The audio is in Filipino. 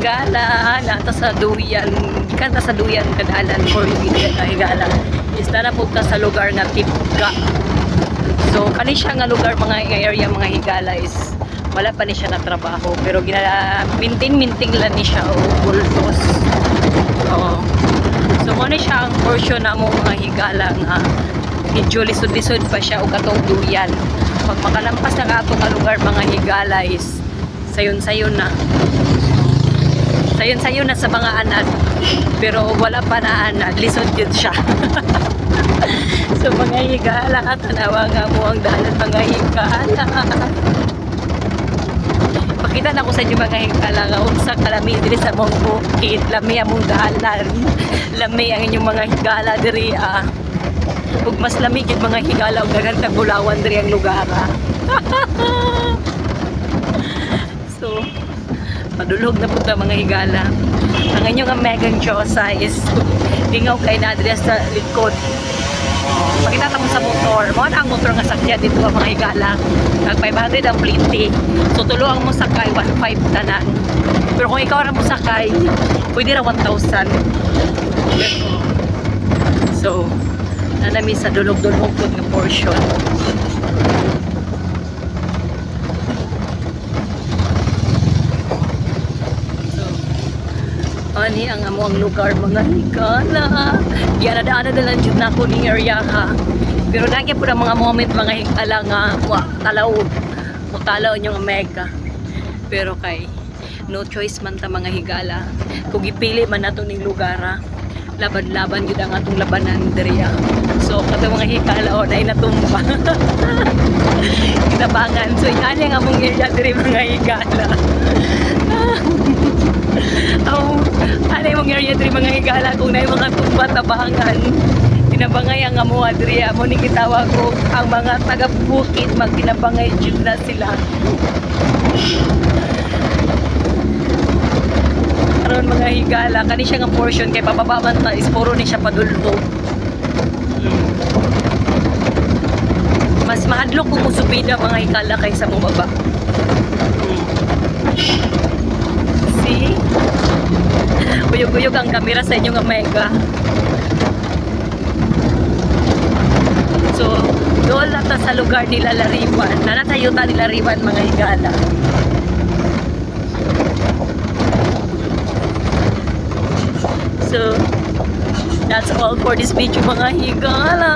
higala nata sa duyan, gikan ta sa duyan kadalan for higala. Isda na po ta sa lugar nga Tipga. So kani siya nga lugar mga area mga higala is wala pa ni siya na trabaho pero minting lang ni siya o bultos. So mo ni siya ang portion na mo mga higala nga medyo lisod-lisod pa siya o katong duyan. Pag makalampas na ka nga lugar mga higala is sayon-sayon na. Sayon-sayon na sa mga anad. Pero wala pa na anad. Lisod yun siya. So mga higala, tanawa nga mo ang dalan mga higala. Pakita na ko sa inyo mga higala nga unsa kalami diri sa mong bukid. Lami among dalan. Lami ang inyong mga higala diri ug mas lamig yung mga higala ug daghang tagulawan diri ang lugar. So padulog na punta mga higala. Ang inyong megang chosa is lingaw kay na diri sa likod. Pakita mo sa motor. Mo ang motor nga sakya dito mga higala. Nag 500 ang plinti. So tuloang mo sakay 1.5 tanan. Pero kung ikaw ra mo sakay, pwede ra 1,000. So nanami sa dulog-dulog nga portion. So, ani ang amuang lugar mga higala. Yan na lang dyan na ako ni area ha. Pero dahil po na mga moment mga higala nga talaw yung mega. Pero kay no choice man ta mga higala. Kung ipili man nato ning lugar laban-laban yun ang atong labanan diriya. So kato mga higala na inatumba. Kitabangan. So yan ang among area diri mga higala. Ano yung area diri mga higala kung na yung mga tumba tabangan. Tinabangay ang amuha diri mo ni kitawag ko ang mga taga-bukid magtinabangay jud na sila. Karon mga higala kani siya nga portion kay pababa man ta is puro ni siya padulog. Mas mahadlok kung musubida mga higala kaysa mo baba. See? Uyog-uyog ang kamera sa inyo nga mega. So, doon lang ta sa lugar nila Lariwan. Nanatayuta nila Lariwan mga higala. So, that's all for this video mga higala.